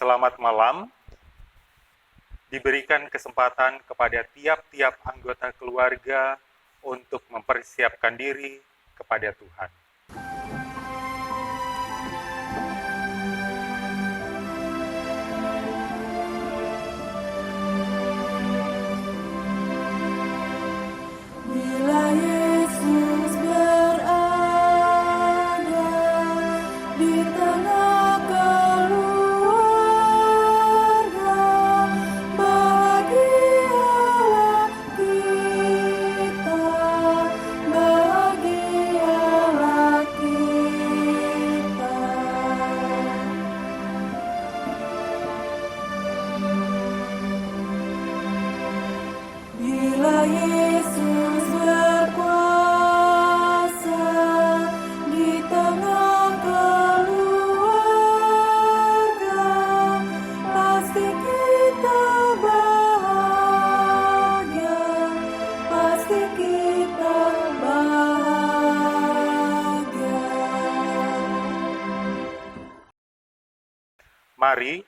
Selamat malam. Diberikan kesempatan kepada tiap-tiap anggota keluarga untuk mempersiapkan diri kepada Tuhan. Bila Yesus berada di tengah keluarga, bahagialah kita, bahagialah kita. Bila Yesus berkuasa di tengah keluarga, pasti kita bahagia, pasti kita bahagia. Mari,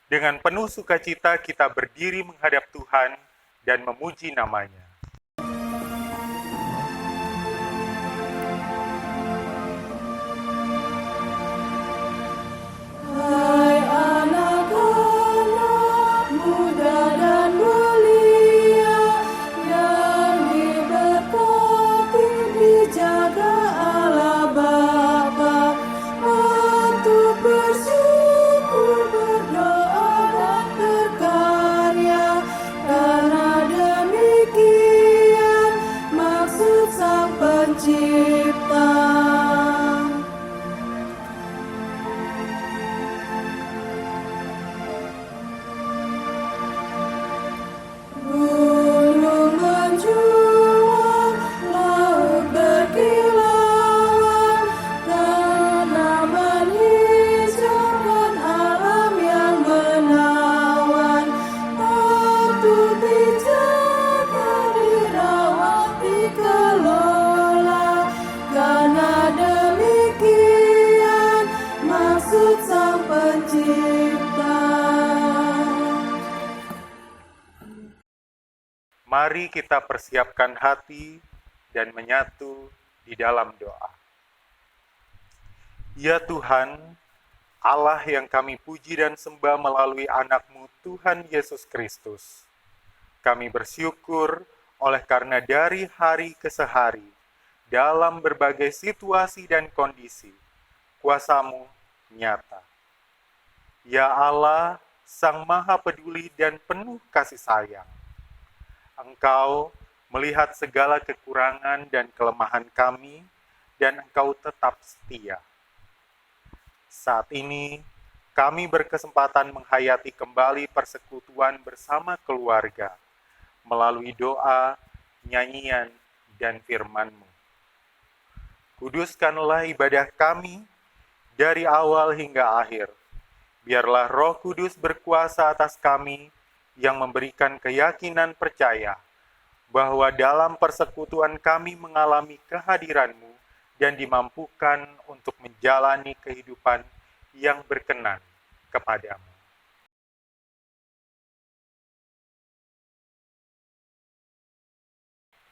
dengan penuh sukacita kita berdiri menghadap Tuhan dan memuji nama-Nya. Hai anak-anak muda dan belia yang diberkati dijaga Allah Bapa, untuk bersyukur, berdoa dan berkarya, karena demikian maksud Sang Pencipta. Gunung menjulang, laut berkilauan, tanaman hijau dan alam yang menawan, patut dijaga, dirawat, dikelola, karena demikian maksud Sang Pencipta. Mari kita persiapkan hati dan menyatu di dalam doa. Ya Tuhan, Allah yang kami puji dan sembah melalui anak-Mu Tuhan Yesus Kristus. Kami bersyukur oleh karena dari hari ke hari, dalam berbagai situasi dan kondisi, kuasa-Mu nyata. Ya Allah, Sang Maha Peduli dan penuh kasih sayang, Engkau melihat segala kekurangan dan kelemahan kami, dan Engkau tetap setia. Saat ini, kami berkesempatan menghayati kembali persekutuan bersama keluarga, melalui doa, nyanyian, dan firman-Mu. Kuduskanlah ibadah kami dari awal hingga akhir. Biarlah Roh Kudus berkuasa atas kami, yang memberikan keyakinan percaya bahwa dalam persekutuan kami mengalami kehadiran-Mu dan dimampukan untuk menjalani kehidupan yang berkenan kepadamu.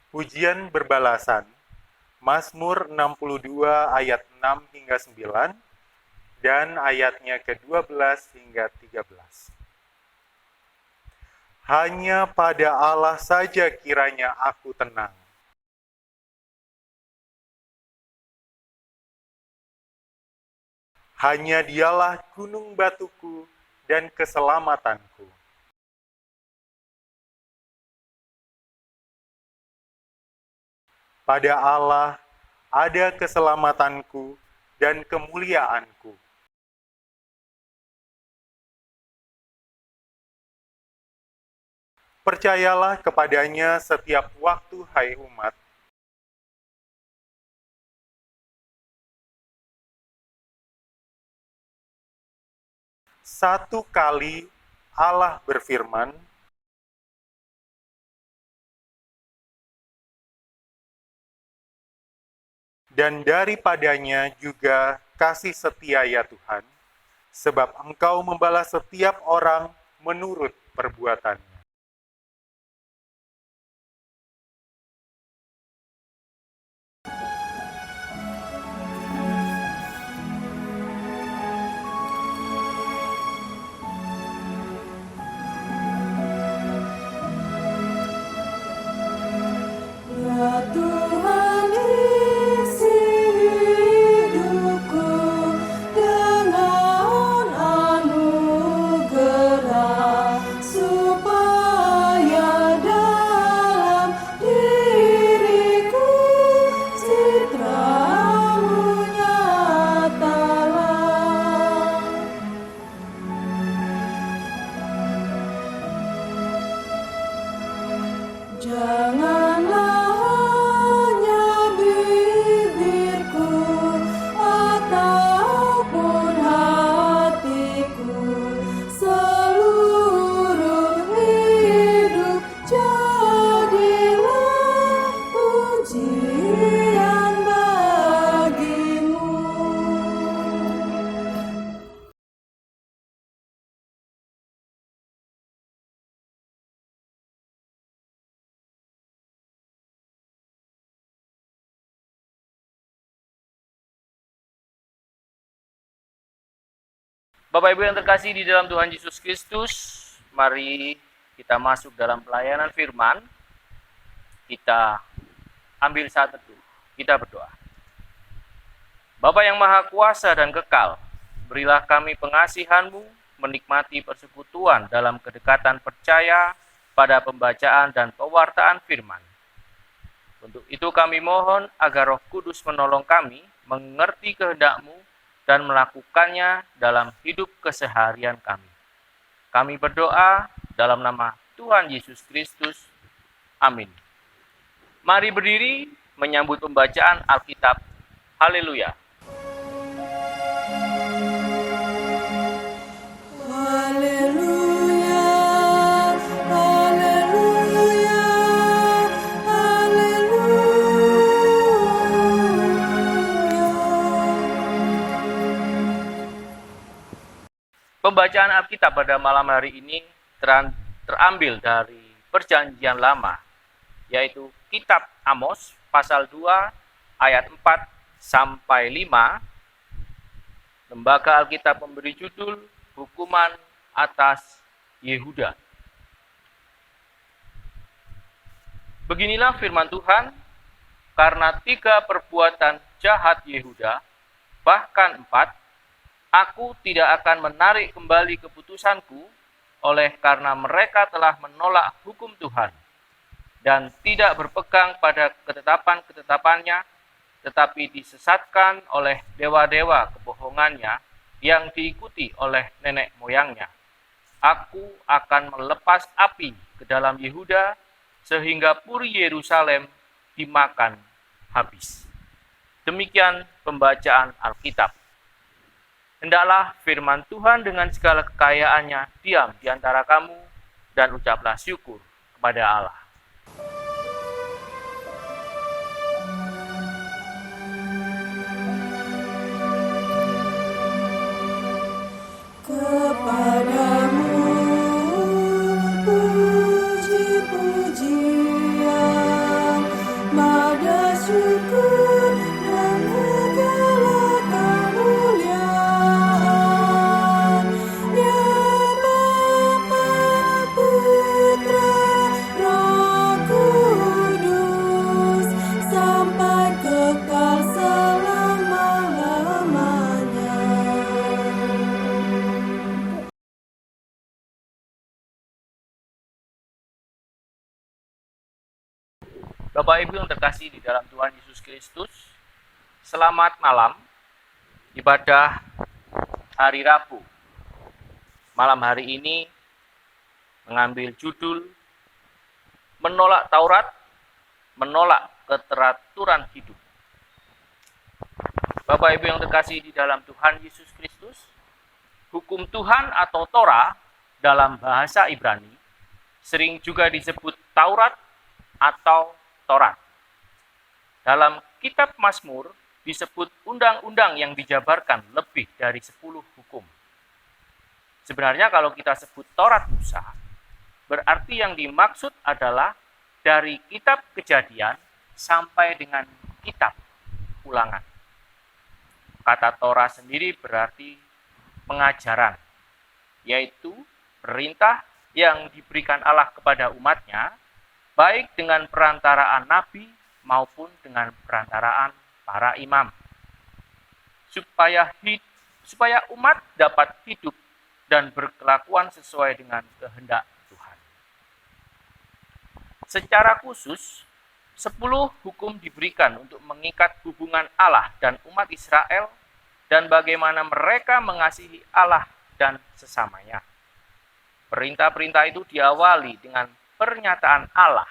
Pujian berbalasan, Mazmur 62 ayat 6 hingga 9 dan ayatnya ke-12 hingga 13. Hanya pada Allah saja kiranya aku tenang. Hanya Dialah gunung batuku dan keselamatanku. Pada Allah ada keselamatanku dan kemuliaanku. Percayalah kepadanya setiap waktu, hai umat. Satu kali Allah berfirman, dan daripadanya juga kasih setia ya Tuhan, sebab Engkau membalas setiap orang menurut perbuatannya. Ya Tuhan, isi hidupku dengan anugerah, supaya dalam diriku citra-Mu nyatalah. Janganlah hanya bibirku ataupun hatiku, seluruh hidup jadilah pujian bagi-Mu. Bapak Ibu yang terkasih di dalam Tuhan Yesus Kristus, mari kita masuk dalam pelayanan firman. Kita ambil saat teduh, kita berdoa. Bapa yang Maha Kuasa dan Kekal, berilah kami pengasihan-Mu menikmati persekutuan dalam kedekatan percaya pada pembacaan dan pewartaan firman. Untuk itu kami mohon agar Roh Kudus menolong kami mengerti kehendak-Mu dan melakukannya dalam hidup keseharian kami. Kami berdoa dalam nama Tuhan Yesus Kristus. Amin. Mari berdiri menyambut pembacaan Alkitab. Haleluya. Haleluya, haleluya, haleluya. Pembacaan Alkitab pada malam hari ini terambil dari Perjanjian Lama, yaitu Kitab Amos pasal 2 ayat 4 sampai 5. Lembaga Alkitab memberi judul Hukuman atas Yehuda. Beginilah firman Tuhan, karena 3 perbuatan jahat Yehuda, bahkan 4, aku tidak akan menarik kembali keputusanku, oleh karena mereka telah menolak hukum Tuhan dan tidak berpegang pada ketetapan-ketetapannya, tetapi disesatkan oleh dewa-dewa kebohongannya yang diikuti oleh nenek moyangnya. Aku akan melepas api ke dalam Yehuda, sehingga puri Yerusalem dimakan habis. Demikian pembacaan Alkitab. Hendaklah firman Tuhan dengan segala kekayaannya diam di antara kamu, dan ucaplah syukur kepada Allah. Kepadamu puji-pujian, nada syukur dan segala kemuliaan, ya Bapa, Putra, Roh Kudus, sampai kekal selama-lamanya. Bapak Ibu yang terkasih di dalam Tuhan Yesus Kristus, selamat malam. Ibadah hari Rabu. Malam hari ini mengambil judul Menolak Taurat, Menolak Keteraturan Hidup. Bapak Ibu yang terkasih di dalam Tuhan Yesus Kristus, hukum Tuhan atau Torah dalam bahasa Ibrani sering juga disebut Taurat atau Torat. Dalam kitab Mazmur disebut undang-undang yang dijabarkan lebih dari 10 hukum. Sebenarnya kalau kita sebut Taurat Musa, berarti yang dimaksud adalah dari kitab Kejadian sampai dengan kitab Ulangan. Kata Torah sendiri berarti pengajaran, yaitu perintah yang diberikan Allah kepada umatnya, baik dengan perantaraan nabi maupun dengan perantaraan para imam, supaya umat dapat hidup dan berkelakuan sesuai dengan kehendak Tuhan. Secara khusus, 10 hukum diberikan untuk mengikat hubungan Allah dan umat Israel dan bagaimana mereka mengasihi Allah dan sesamanya. Perintah-perintah itu diawali dengan pernyataan Allah.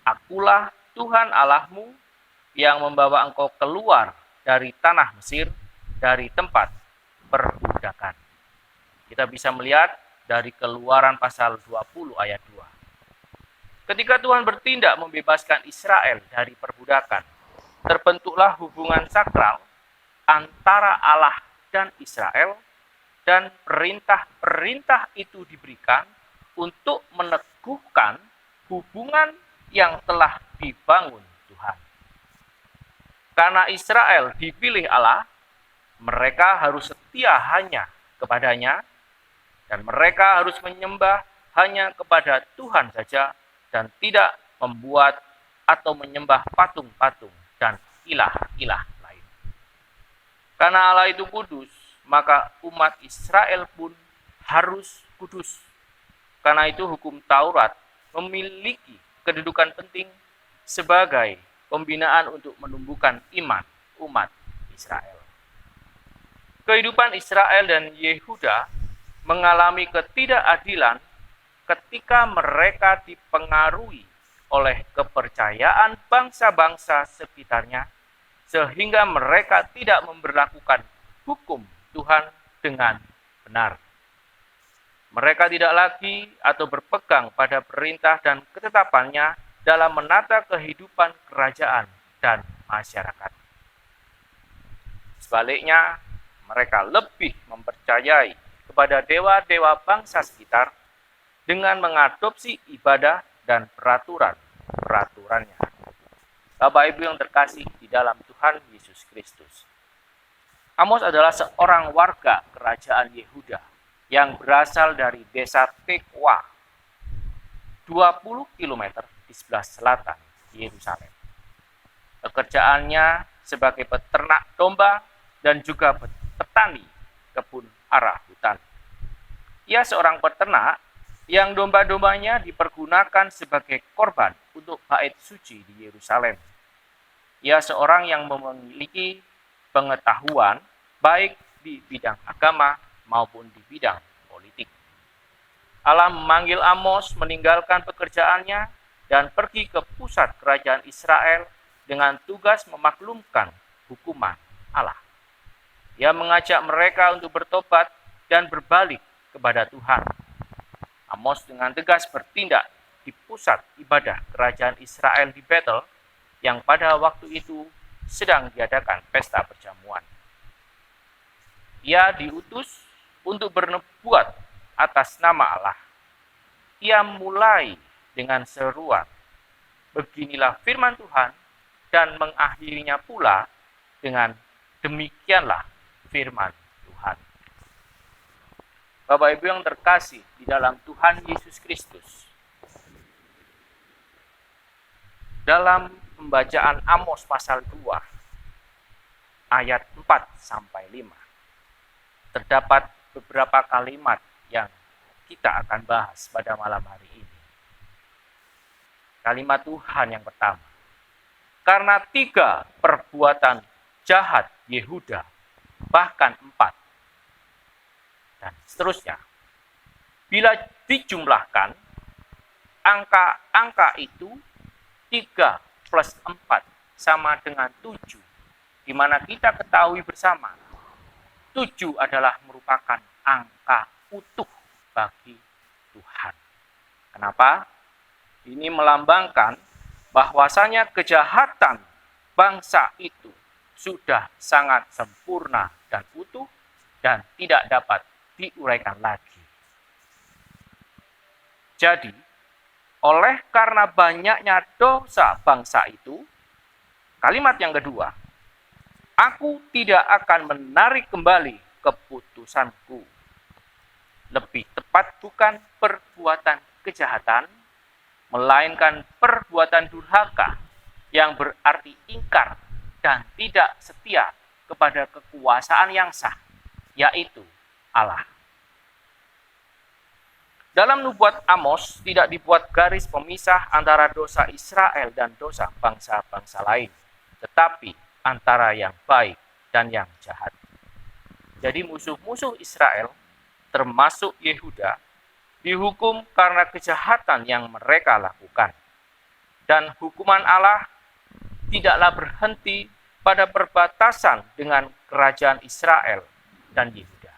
Akulah Tuhan Allahmu yang membawa engkau keluar dari tanah Mesir, dari tempat perbudakan. Kita bisa melihat dari Keluaran pasal 20 ayat 2. Ketika Tuhan bertindak membebaskan Israel dari perbudakan, terbentuklah hubungan sakral antara Allah dan Israel, dan perintah-perintah itu diberikan untuk meneguhkan hubungan yang telah dibangun Tuhan. Karena Israel dipilih Allah, mereka harus setia hanya kepadanya, dan mereka harus menyembah hanya kepada Tuhan saja, dan tidak membuat atau menyembah patung-patung dan ilah-ilah lain. Karena Allah itu kudus, maka umat Israel pun harus kudus. Karena itu hukum Taurat memiliki kedudukan penting sebagai pembinaan untuk menumbuhkan iman umat Israel. Kehidupan Israel dan Yehuda mengalami ketidakadilan ketika mereka dipengaruhi oleh kepercayaan bangsa-bangsa sekitarnya, sehingga mereka tidak memberlakukan hukum Tuhan dengan benar. Mereka tidak lagi atau berpegang pada perintah dan ketetapannya dalam menata kehidupan kerajaan dan masyarakat. Sebaliknya, mereka lebih mempercayai kepada dewa-dewa bangsa sekitar dengan mengadopsi ibadah dan peraturan-peraturannya. Bapak Ibu yang terkasih di dalam Tuhan Yesus Kristus, Amos adalah seorang warga kerajaan Yehuda yang berasal dari desa Tekoa, 20 km di sebelah selatan Yerusalem. Pekerjaannya sebagai peternak domba dan juga petani kebun arah hutan. Ia seorang peternak yang domba-dombanya dipergunakan sebagai korban untuk bait suci di Yerusalem. Ia seorang yang memiliki pengetahuan baik di bidang agama maupun di bidang politik. Allah memanggil Amos meninggalkan pekerjaannya dan pergi ke pusat kerajaan Israel dengan tugas memaklumkan hukuman Allah. Ia mengajak mereka untuk bertobat dan berbalik kepada Tuhan. Amos dengan tegas bertindak di pusat ibadah kerajaan Israel di Betel, yang pada waktu itu sedang diadakan pesta perjamuan. Ia diutus untuk bernubuat atas nama Allah. Ia mulai dengan seruan, "Beginilah firman Tuhan," dan mengakhirinya pula dengan, "Demikianlah firman Tuhan." Bapak Ibu yang terkasih di dalam Tuhan Yesus Kristus, dalam pembacaan Amos pasal 2 ayat 4 sampai 5 terdapat beberapa kalimat yang kita akan bahas pada malam hari ini. Kalimat Tuhan yang pertama, "Karena 3 perbuatan jahat Yehuda, bahkan 4, dan seterusnya. Bila dijumlahkan, angka-angka itu 3 plus 4 sama dengan 7, di mana kita ketahui bersama 7 adalah merupakan angka utuh bagi Tuhan. Kenapa? Ini melambangkan bahwasanya kejahatan bangsa itu sudah sangat sempurna dan utuh dan tidak dapat diuraikan lagi. Jadi, oleh karena banyaknya dosa bangsa itu, kalimat yang kedua, aku tidak akan menarik kembali keputusanku. Lebih tepat bukan perbuatan kejahatan, melainkan perbuatan durhaka yang berarti ingkar dan tidak setia kepada kekuasaan yang sah, yaitu Allah. Dalam nubuat Amos tidak dibuat garis pemisah antara dosa Israel dan dosa bangsa-bangsa lain, tetapi antara yang baik dan yang jahat. Jadi musuh-musuh Israel, termasuk Yehuda, dihukum karena kejahatan yang mereka lakukan. Dan hukuman Allah tidaklah berhenti pada perbatasan dengan kerajaan Israel dan Yehuda.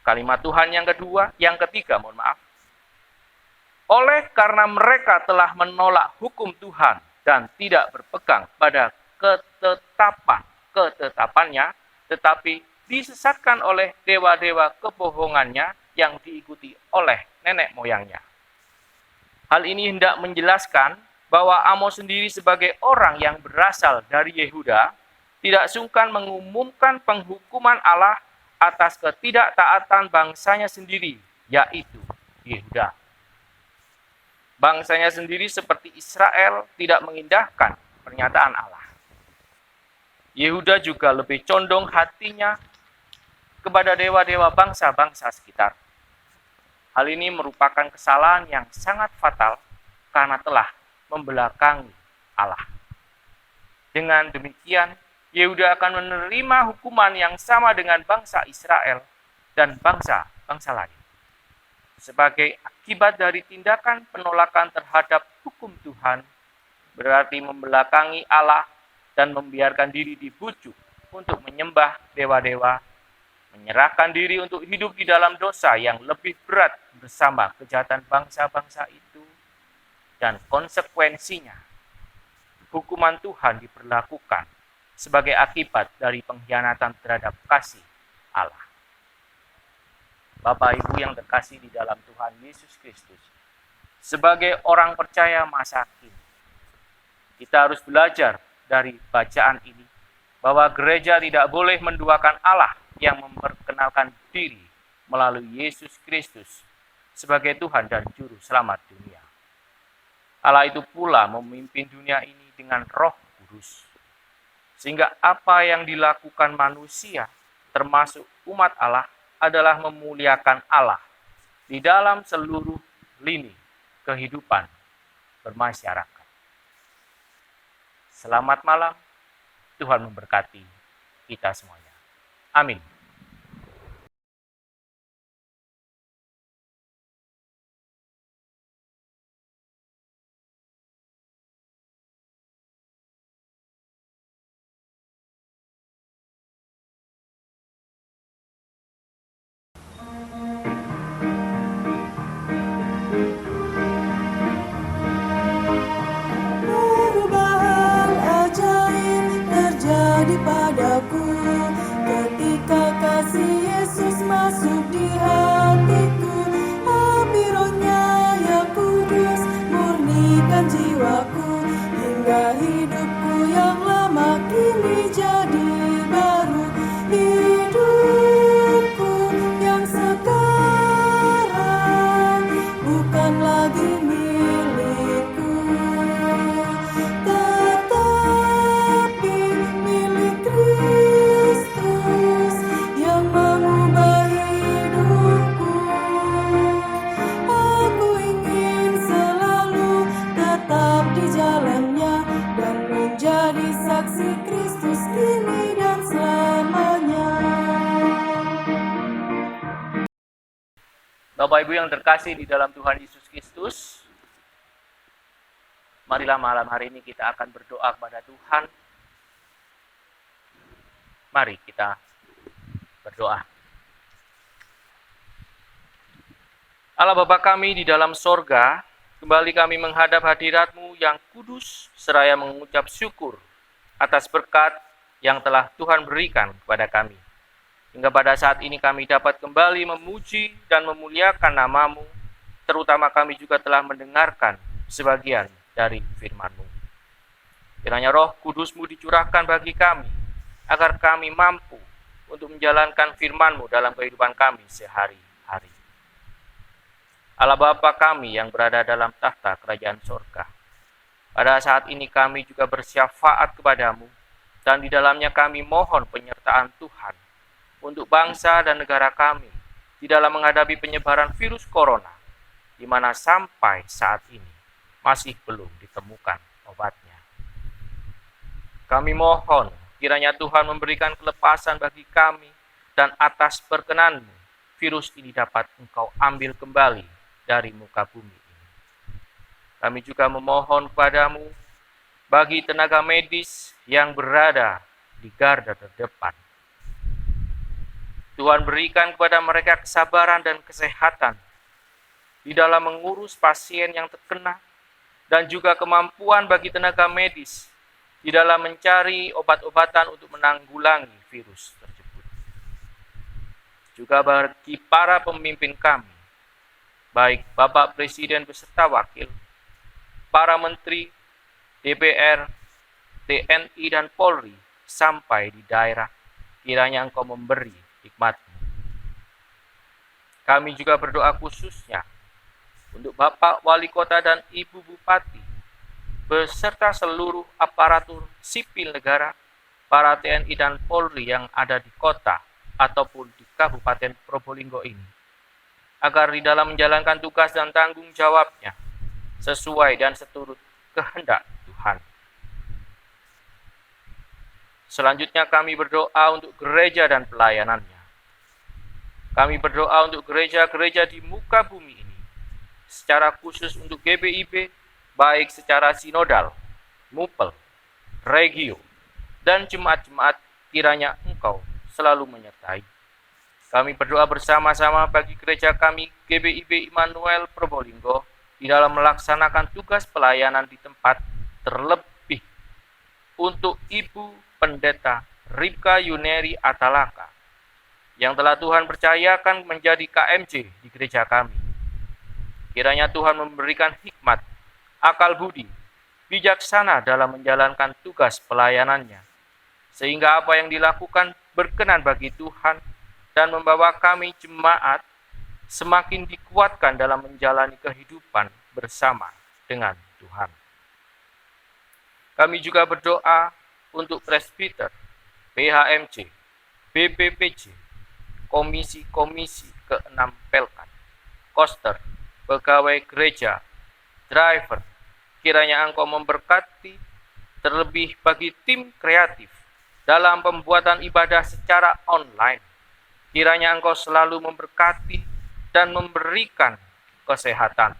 Kalimat Tuhan yang ketiga, oleh karena mereka telah menolak hukum Tuhan dan tidak berpegang pada ketetapannya, tetapi disesatkan oleh dewa-dewa kebohongannya yang diikuti oleh nenek moyangnya. Hal ini hendak menjelaskan bahwa Amos sendiri sebagai orang yang berasal dari Yehuda tidak sungkan mengumumkan penghukuman Allah atas ketidaktaatan bangsanya sendiri, yaitu Yehuda. Bangsanya sendiri seperti Israel tidak mengindahkan pernyataan Allah. Yehuda juga lebih condong hatinya kepada dewa-dewa bangsa-bangsa sekitar. Hal ini merupakan kesalahan yang sangat fatal karena telah membelakangi Allah. Dengan demikian, Yehuda akan menerima hukuman yang sama dengan bangsa Israel dan bangsa-bangsa lain. Sebagai akibat dari tindakan penolakan terhadap hukum Tuhan, berarti membelakangi Allah dan membiarkan diri dibujuk untuk menyembah dewa-dewa, menyerahkan diri untuk hidup di dalam dosa yang lebih berat bersama kejahatan bangsa-bangsa itu, dan konsekuensinya, hukuman Tuhan diberlakukan sebagai akibat dari pengkhianatan terhadap kasih Allah. Bapak Ibu yang terkasih di dalam Tuhan Yesus Kristus, sebagai orang percaya masa kini, kita harus belajar dari bacaan ini bahwa gereja tidak boleh menduakan Allah yang memperkenalkan diri melalui Yesus Kristus sebagai Tuhan dan Juru Selamat dunia. Allah itu pula memimpin dunia ini dengan Roh Kudus, sehingga apa yang dilakukan manusia, termasuk umat Allah, adalah memuliakan Allah di dalam seluruh lini kehidupan bermasyarakat. Selamat malam, Tuhan memberkati kita semuanya. Amin. Perubahan ajaib terjadi padaku ketika kasih Yesus masuk di hatiku. Api Roh-Nya yang kudus murnikan jiwaku hingga hidupku yang lama kini jadi baru. Hidupku yang sekarang bukan lagi milikku, tetapi milik Kristus yang mengubah hidupku. Aku ingin selalu tetap di jalannya dan menjadi saksi Kristus kini dan selamanya. Bapak Ibu yang terkasih di dalam Tuhan Yesus Kristus, marilah malam hari ini kita akan berdoa kepada Tuhan. Mari kita berdoa. Allah Bapa kami di dalam sorga, kembali kami menghadap hadirat-Mu yang kudus, seraya mengucap syukur atas berkat yang telah Tuhan berikan kepada kami. hingga pada saat ini kami dapat kembali memuji dan memuliakan nama-Mu, terutama kami juga telah mendengarkan sebagian dari firman-Mu. Kiranya Roh Kudus-Mu dicurahkan bagi kami, agar kami mampu untuk menjalankan firman-Mu dalam kehidupan kami sehari-hari. Allah Bapa kami yang berada dalam tahta kerajaan sorga, pada saat ini kami juga bersyafaat kepadamu, dan di dalamnya kami mohon penyertaan Tuhan untuk bangsa dan negara kami di dalam menghadapi penyebaran virus corona, di mana sampai saat ini masih belum ditemukan obatnya. Kami mohon kiranya Tuhan memberikan kelepasan bagi kami, dan atas perkenan-Mu, virus ini dapat Engkau ambil kembali dari muka bumi ini. Kami juga memohon kepadamu bagi tenaga medis yang berada di garda terdepan. Tuhan berikan kepada mereka kesabaran dan kesehatan di dalam mengurus pasien yang terkena, dan juga kemampuan bagi tenaga medis di dalam mencari obat-obatan untuk menanggulangi virus tersebut. Juga bagi para pemimpin kami, baik Bapak Presiden beserta Wakil, para Menteri, DPR, TNI dan Polri, sampai di daerah, kiranya Engkau memberi hikmat-Mu. Kami juga berdoa khususnya untuk Bapak Wali Kota dan Ibu Bupati, beserta seluruh aparatur sipil negara, para TNI dan Polri yang ada di kota ataupun di Kabupaten Probolinggo ini, agar di dalam menjalankan tugas dan tanggung jawabnya sesuai dan seturut kehendak Tuhan. Selanjutnya kami berdoa untuk gereja dan pelayanannya. Kami berdoa untuk gereja-gereja di muka bumi ini, secara khusus untuk GBIB, baik secara sinodal, mupel, regio, dan jemaat-jemaat, kiranya Engkau selalu menyertai. Kami berdoa bersama-sama bagi gereja kami, GBIB Immanuel Probolinggo, di dalam melaksanakan tugas pelayanan di tempat, terlebih untuk Ibu Pendeta Ribka Yuneri Atalaka, yang telah Tuhan percayakan menjadi KMJ di gereja kami. Kiranya Tuhan memberikan hikmat, akal budi, bijaksana dalam menjalankan tugas pelayanannya, sehingga apa yang dilakukan berkenan bagi Tuhan dan membawa kami jemaat semakin dikuatkan dalam menjalani kehidupan bersama dengan Tuhan. Kami juga berdoa untuk presbiter, PHMC, BPPJ, komisi-komisi ke-6 Pelkat, koster, pegawai gereja, driver. Kiranya Engkau memberkati, terlebih bagi tim kreatif dalam pembuatan ibadah secara online. Kiranya Engkau selalu memberkati dan memberikan kesehatan.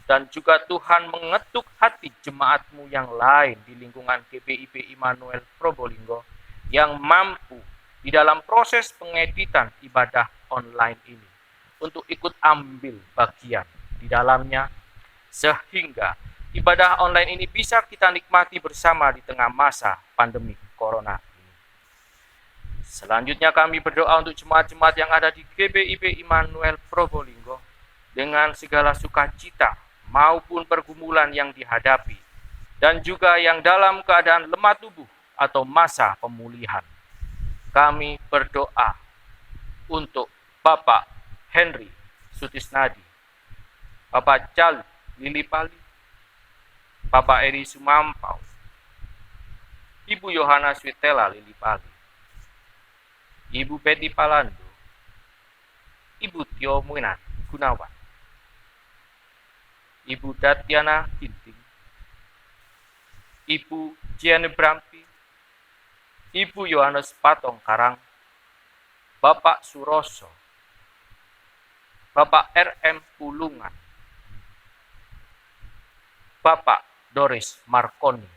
Dan juga Tuhan mengetuk hati jemaat-Mu yang lain di lingkungan GBIB Immanuel Probolinggo yang mampu di dalam proses pengeditan ibadah online ini untuk ikut ambil bagian di dalamnya, sehingga ibadah online ini bisa kita nikmati bersama di tengah masa pandemi corona ini. Selanjutnya kami berdoa untuk jemaat-jemaat yang ada di GBIB Immanuel Probolinggo dengan segala sukacita maupun pergumulan yang dihadapi, dan juga yang dalam keadaan lemah tubuh atau masa pemulihan. Kami berdoa untuk Bapak Henry Sutisnadi, Bapak Cal Lilipali, Bapak Eri Sumampau, Ibu Yohana Switela Lilipali, Ibu Betty Palando, Ibu Tio Muinan Gunawan, Ibu Datiana Ginting, Ibu Jiane Brampi, Ibu Yohanes Patong Karang, Bapak Suroso, Bapak RM Pulungan, Bapak Doris Marconi.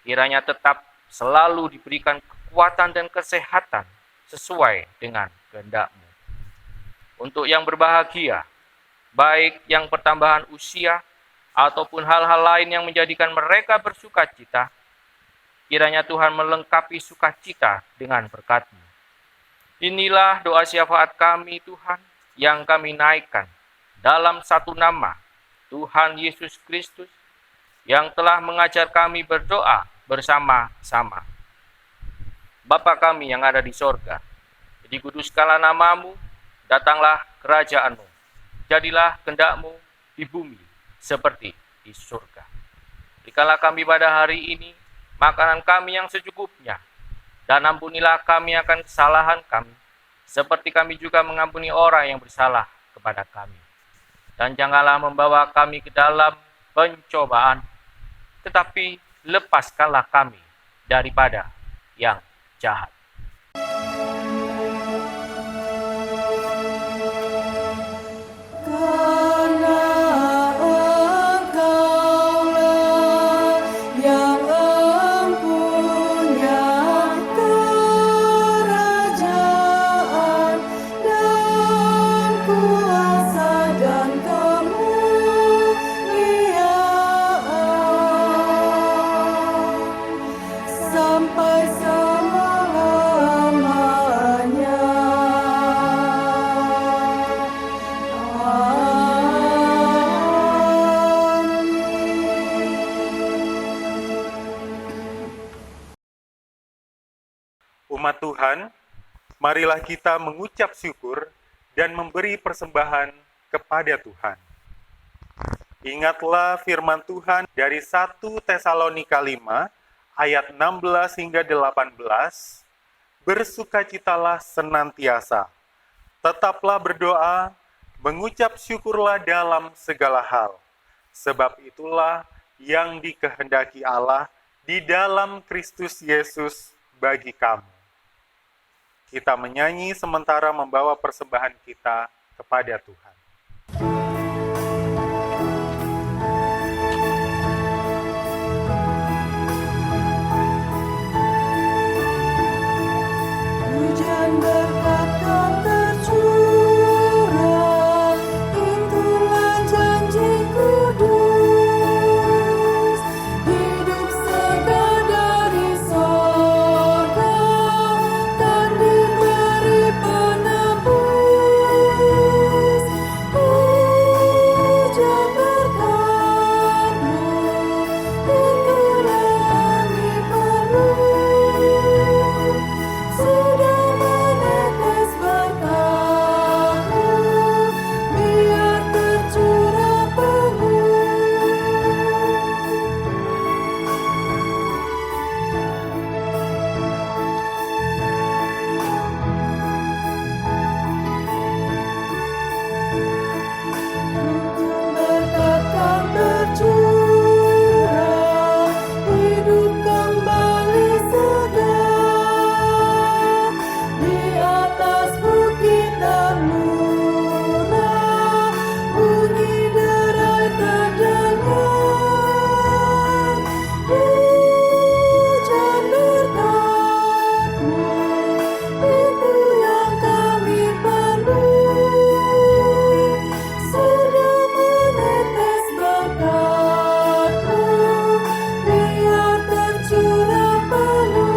Kiranya tetap selalu diberikan kekuatan dan kesehatan sesuai dengan kehendak-Mu. Untuk yang berbahagia, baik yang pertambahan usia ataupun hal-hal lain yang menjadikan mereka bersuka cita, Kiranya Tuhan melengkapi sukacita dengan berkat-Mu. Inilah doa syafaat kami Tuhan yang kami naikkan dalam satu nama, Tuhan Yesus Kristus, yang telah mengajar kami berdoa bersama-sama. Bapa kami yang ada di sorga, dikuduskanlah namamu, datanglah kerajaan-Mu, jadilah kehendak-Mu di bumi seperti di surga. Berikanlah kami pada hari ini makanan kami yang secukupnya, dan ampunilah kami akan kesalahan kami, seperti kami juga mengampuni orang yang bersalah kepada kami. Dan janganlah membawa kami ke dalam pencobaan, tetapi lepaskanlah kami daripada yang jahat. Karena Engkaulah yang empunya kerajaan dan kuasa dan kemuliaan sampai selama-lamanya. Umat Tuhan, marilah kita mengucap syukur dan memberi persembahan kepada Tuhan. Ingatlah firman Tuhan dari 1 Tesalonika 5 ayat 16 hingga 18. Bersukacitalah senantiasa, tetaplah berdoa, mengucap syukurlah dalam segala hal. Sebab itulah yang dikehendaki Allah di dalam Kristus Yesus bagi kamu. Kita menyanyi sementara membawa persembahan kita kepada Tuhan. Hujan berkat kan tercurah, itulah janji kudus. Hidup segar dari sorga kan diberi penebus. Hujan berkat-Mu, itulah kami perlu. Sudah menetes berkat-Mu, biar tercurah penuh. Berkat kan tercurah, hidup kembali segar. Di atas bukit dan murah, bunyi derai terdengar. Hujan berkat-Mu, itu yang kami perlu. Sudah menetes berkat-Mu, biar tercurah penuh.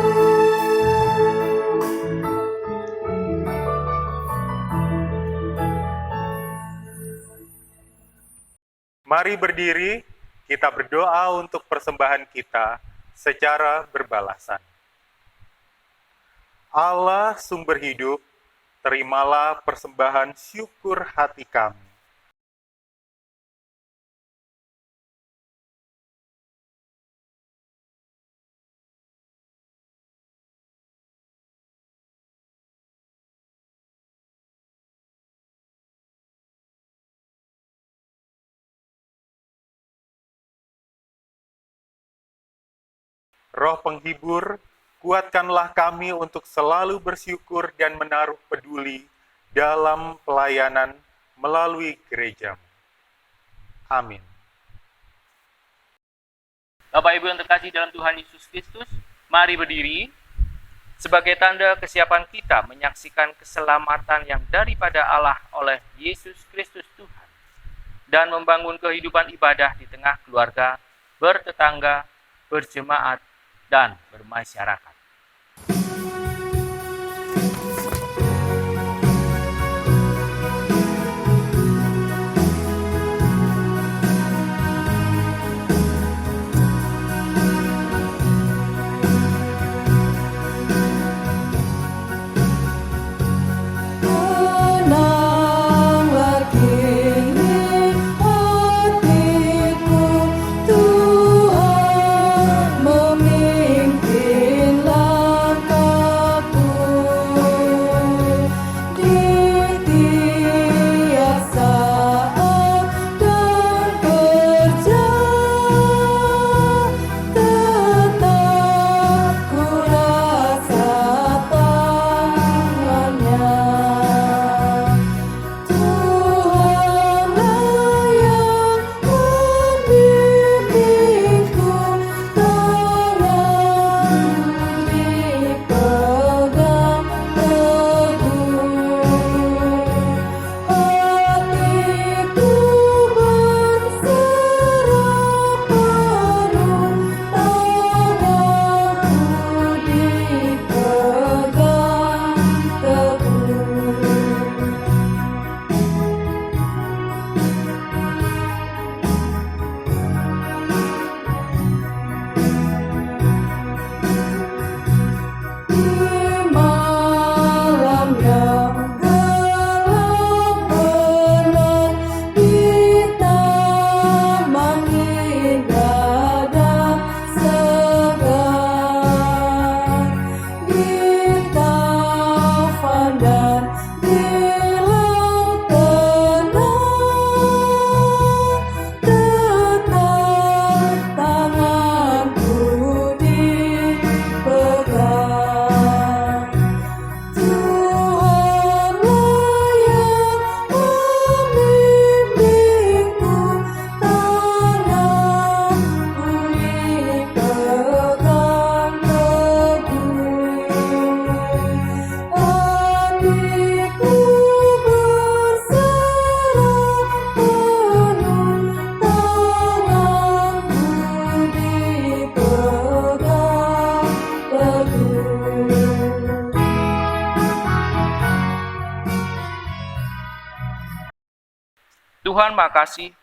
Mari berdiri, kita berdoa untuk persembahan kita secara berbalasan. Allah sumber hidup, terimalah persembahan syukur hati kami. Roh penghibur, kuatkanlah kami untuk selalu bersyukur dan menaruh peduli dalam pelayanan melalui gereja-Mu. Amin. Bapak Ibu yang terkasih dalam Tuhan Yesus Kristus, mari berdiri sebagai tanda kesiapan kita menyaksikan keselamatan yang daripada Allah oleh Yesus Kristus Tuhan dan membangun kehidupan ibadah di tengah keluarga, bertetangga, berjemaat, dan bermasyarakat. Tenanglah kini hatiku, Tuhan memimpin langkahku. Di tiap saat dan kerja, tetap ku rasa tangannya. Tuhanlah yang membimbingku, tanganku dipegang teguh. Hatiku berserah penuh, tanganku dipegang teguh. Di malam yang gelap benar, di taman indah dan segar, di taufan dan di laut tenang, tetap tanganku dipegang. Tuhanlah yang membimbingku, tanganku dipegang teguh. Hatiku berserah penuh, tanganku dipegang teguh. Tuhan, makasih.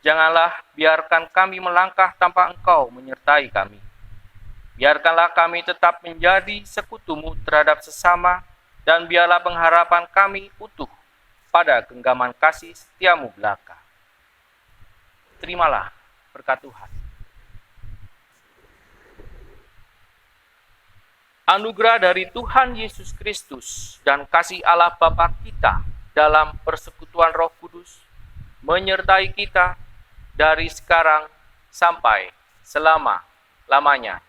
Janganlah biarkan kami melangkah tanpa Engkau menyertai kami. Biarkanlah kami tetap menjadi sekutumu terhadap sesama, dan biarlah pengharapan kami utuh pada genggaman kasih setiamu belaka. Terimalah berkat Tuhan. Anugerah dari Tuhan Yesus Kristus dan kasih Allah Bapa kita dalam persekutuan Roh Kudus menyertai kita dari sekarang sampai selama-lamanya.